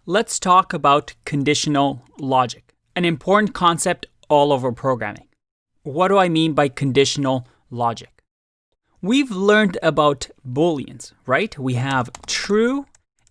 Let's talk about conditional logic, an important concept all over programming. What do I mean by conditional logic? We've learned about Booleans, right? We have true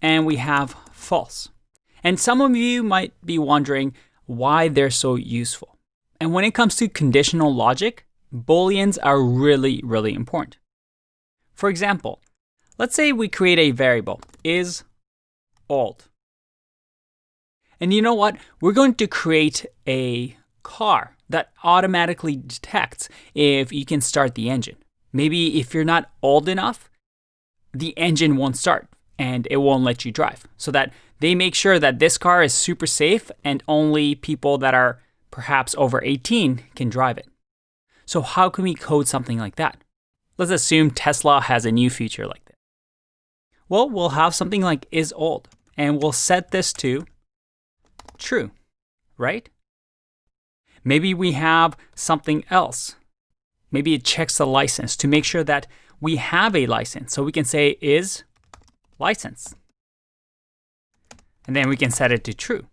and we have false. And some of you might be wondering why they're so useful. And when it comes to conditional logic, Booleans are really, really important. For example, let's say we create a variable, is old. And you know what? We're going to create a car that automatically detects if you can start the engine. Maybe if you're not old enough, the engine won't start and it won't let you drive. So that they make sure that this car is super safe and only people that are perhaps over 18 can drive it. So how can we code something like that? Let's assume Tesla has a new feature like that. Well, we'll have something like is old and we'll set this to true, right? Maybe we have something else. Maybe it checks the license to make sure that we have a license. So we can say is license. And then we can set it to true.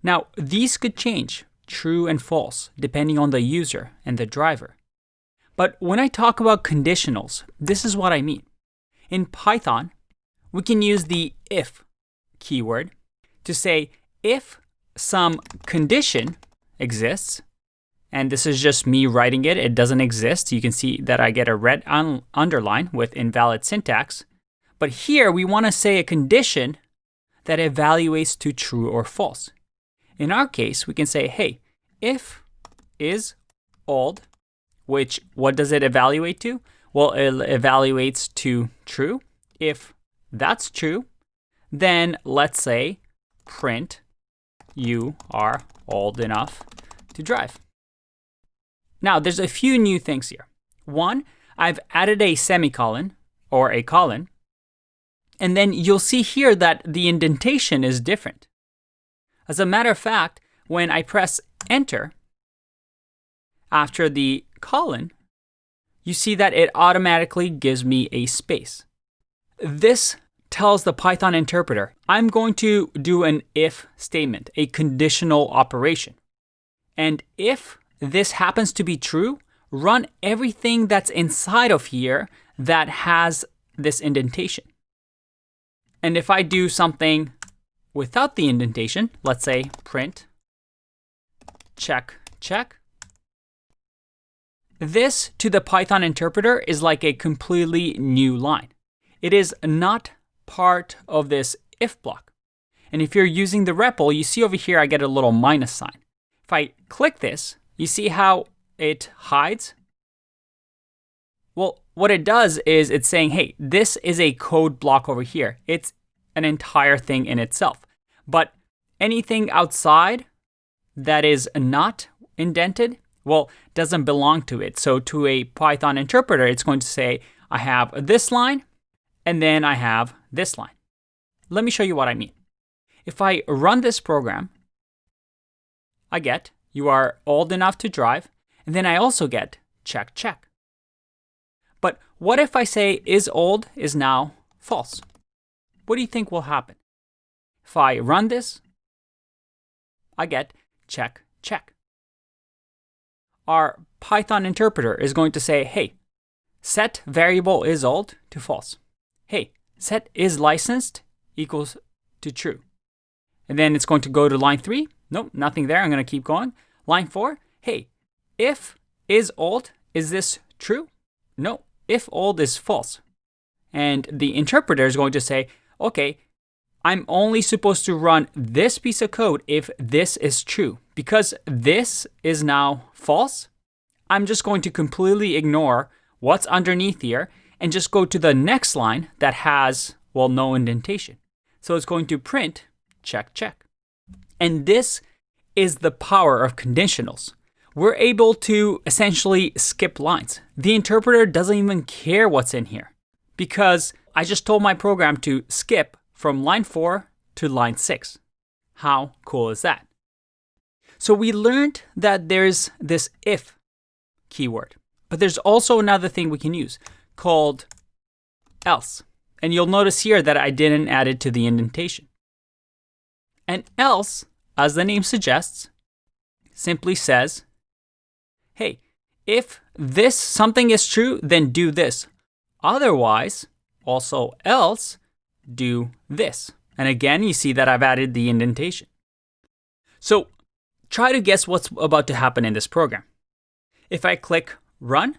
Now, these could change, true and false, depending on the user and the driver. But when I talk about conditionals, this is what I mean. In Python, we can use the if keyword to say if some condition exists, and this is just me writing it, it doesn't exist. You can see that I get a red underline with invalid syntax. But here we want to say a condition that evaluates to true or false. In our case, we can say, hey, if is old, which what does it evaluate to? Well, it evaluates to true. If that's true, then let's say print you are old enough to drive. Now, there's a few new things here. One, I've added a semicolon or a colon, and then you'll see here that the indentation is different. As a matter of fact, when I press enter after the colon, you see that it automatically gives me a space. This tells the Python interpreter, I'm going to do an if statement, a conditional operation. And if this happens to be true, run everything that's inside of here that has this indentation. And if I do something without the indentation, let's say print check, check, this to the Python interpreter is like a completely new line. It is not part of this if block. And if you're using the REPL, you see over here I get a little minus sign. If I click this, you see how it hides? Well, what it does is it's saying, hey, this is a code block over here. It's an entire thing in itself. But anything outside that is not indented, well, doesn't belong to it. So to a Python interpreter, it's going to say, I have this line, and then I have this line. Let me show you what I mean. If I run this program, I get, you are old enough to drive, and then I also get check, check. But what if I say is old is now false? What do you think will happen? If I run this, I get check, check. Our Python interpreter is going to say, hey, set variable is old to false. Hey, set is licensed equals to true. And then it's going to go to line 3. Nope, nothing there. I'm going to keep going. Line 4, hey, if is old, is this true? No, if old is false. And the interpreter is going to say, okay, I'm only supposed to run this piece of code if this is true. Because this is now false, I'm just going to completely ignore what's underneath here and just go to the next line that has, well, no indentation. So it's going to print check, check. And this is the power of conditionals. We're able to essentially skip lines. The interpreter doesn't even care what's in here because I just told my program to skip from line 4 to line 6. How cool is that? So we learned that there's this if keyword, but there's also another thing we can use called else. And you'll notice here that I didn't add it to the indentation. And else, as the name suggests, simply says, hey, if this something is true, then do this. Otherwise, also else, do this. And again, you see that I've added the indentation. So try to guess what's about to happen in this program. If I click run,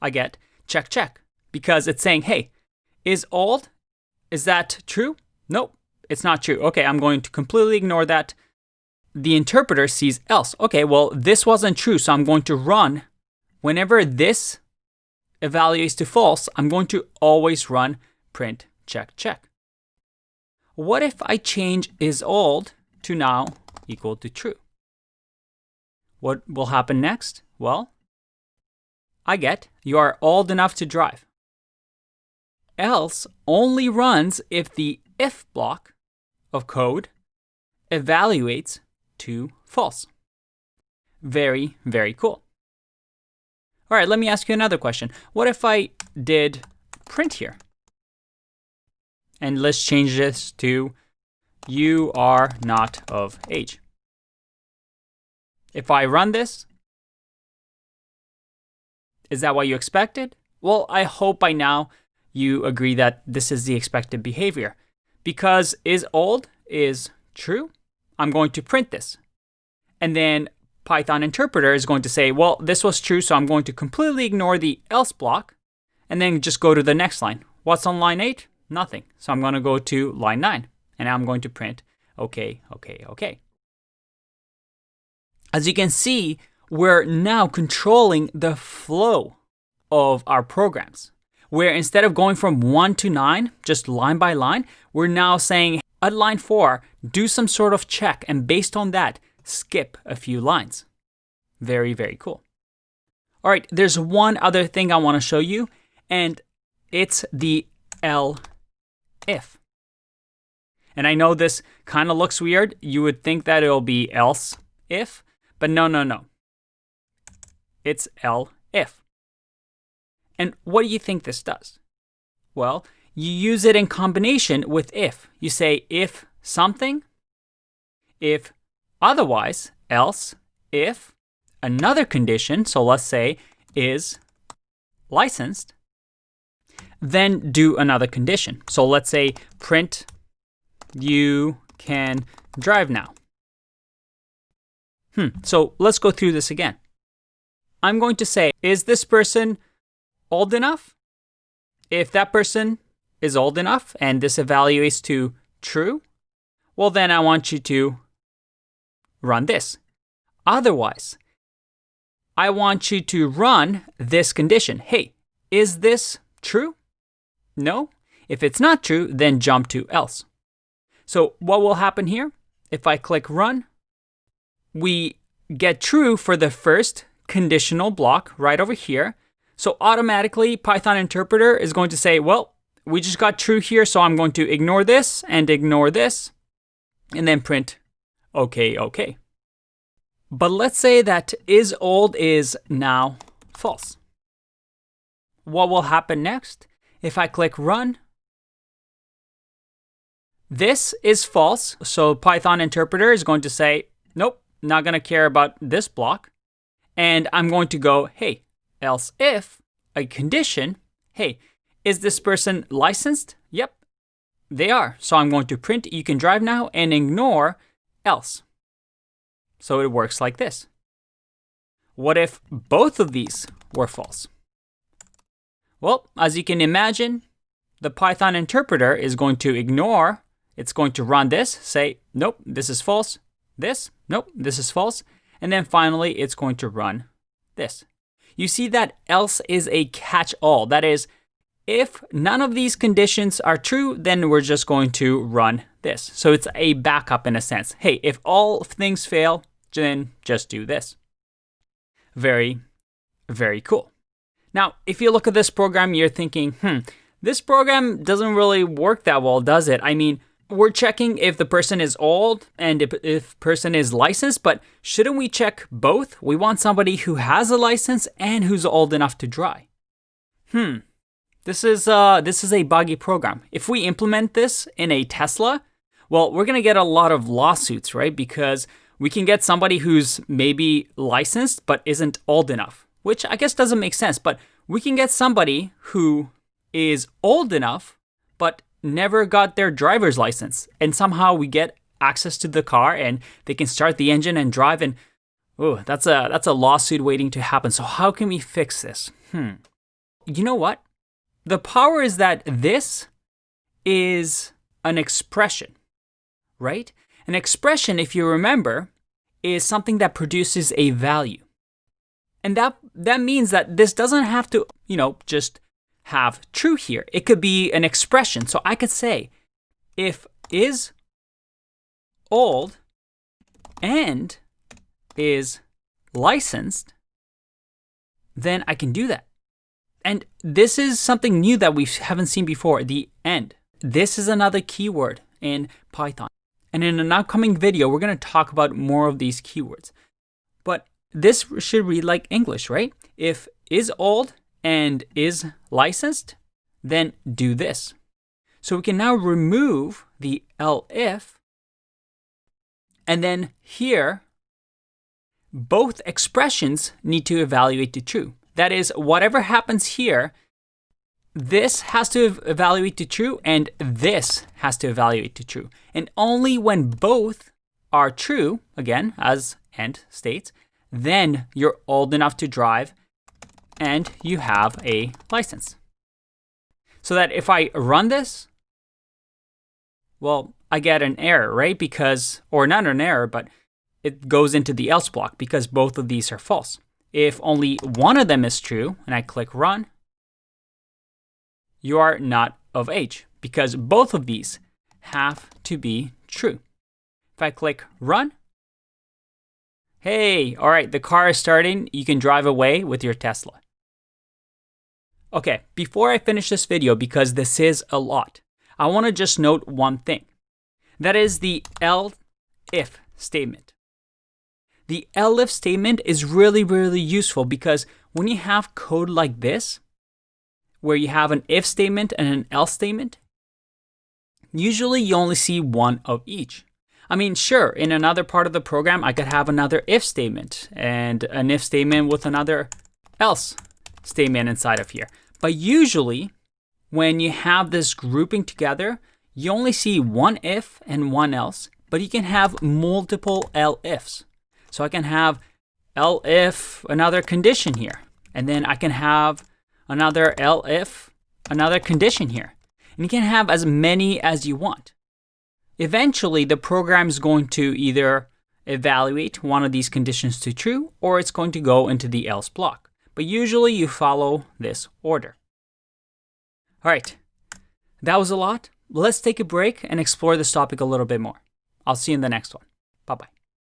I get check, check, because it's saying, hey, is that true? Nope, it's not true. Okay, I'm going to completely ignore that. The interpreter sees else. Okay, well, this wasn't true, so I'm going to run. Whenever this evaluates to false, I'm going to always run print check, check. What if I change is old to now equal to true? What will happen next? Well, I get you are old enough to drive. Else only runs if the if block of code evaluates to false. Very, very cool. All right, let me ask you another question. What if I did print here? And let's change this to you are not of age. If I run this, is that what you expected? Well, I hope by now you agree that this is the expected behavior. Because is old is true, I'm going to print this. And then Python interpreter is going to say, well, this was true, so I'm going to completely ignore the else block and then just go to the next line. What's on line 8? Nothing. So I'm going to go to line 9 and I'm going to print okay, okay, okay. As you can see, we're now controlling the flow of our programs, where instead of going from 1 to 9, just line by line, we're now saying at line 4, do some sort of check, and based on that, skip a few lines. Very, very cool. All right, there's one other thing I want to show you, and it's the if. And I know this kind of looks weird. You would think that it'll be else if, but no. It's if. And what do you think this does? Well, you use it in combination with if. You say if something, if otherwise, else, if another condition, so let's say is licensed, then do another condition. So let's say print you can drive now. So let's go through this again. I'm going to say, is this person old enough? If that person is old enough and this evaluates to true, well then I want you to run this. Otherwise, I want you to run this condition. Hey, is this true? No. If it's not true, then jump to else. So what will happen here? If I click run, we get true for the first conditional block right over here. So automatically Python interpreter is going to say, well, we just got true here, so I'm going to ignore this and then print okay, okay. But let's say that is old is now false. What will happen next? If I click run, this is false, so Python interpreter is going to say, nope, not going to care about this block. And I'm going to go, hey, else if a condition, hey, is this person licensed? Yep, they are. So I'm going to print you can drive now and ignore else. So it works like this. What if both of these were false? Well, as you can imagine, the Python interpreter is going to ignore, it's going to run this, say, nope, this is false, this, nope, this is false, and then finally it's going to run this. You see that else is a catch-all. That is, if none of these conditions are true, then we're just going to run this. So it's a backup in a sense. Hey, if all things fail, then just do this. Very, very cool. Now, if you look at this program, you're thinking, this program doesn't really work that well, does it? I mean, we're checking if the person is old and if person is licensed, but shouldn't we check both? We want somebody who has a license and who's old enough to drive. This is a buggy program. If we implement this in a Tesla, Well, we're going to get a lot of lawsuits, right? Because we can get somebody who's maybe licensed but isn't old enough, which I guess doesn't make sense. But we can get somebody who is old enough but never got their driver's license. And somehow we get access to the car and they can start the engine and drive. And oh, that's a lawsuit waiting to happen. So how can we fix this? You know what? The power is that this is an expression, right? An expression, if you remember, is something that produces a value. And that means that this doesn't have to, just have true here. It could be an expression. So I could say, if is old and is licensed, then I can do that. And this is something new that we haven't seen before, the and. This is another keyword in Python. And in an upcoming video, we're going to talk about more of these keywords. But this should read like English, right? If is old and is licensed, then do this. So we can now remove the elif. And then here, both expressions need to evaluate to true. That is, whatever happens here, this has to evaluate to true and this has to evaluate to true. And only when both are true, again, as and states, then you're old enough to drive and you have a license. So that if I run this, well, I get an error, right? Because, or not an error, but it goes into the else block because both of these are false. If only one of them is true and I click run, you are not of age because both of these have to be true. If I click run, hey, all right, the car is starting. You can drive away with your Tesla. Okay, before I finish this video, because this is a lot, I want to just note one thing. That is the elif statement. The elif statement is really, really useful because when you have code like this, where you have an if statement and an else statement, usually you only see one of each. I mean, sure, in another part of the program, I could have another if statement and an if statement with another else statement inside of here. But usually, when you have this grouping together, you only see one if and one else, but you can have multiple elifs. So I can have elif another condition here, and then I can have another elif another condition here. And you can have as many as you want. Eventually, the program is going to either evaluate one of these conditions to true, or it's going to go into the else block. But usually you follow this order. All right, that was a lot. Let's take a break and explore this topic a little bit more. I'll see you in the next one. Bye-bye.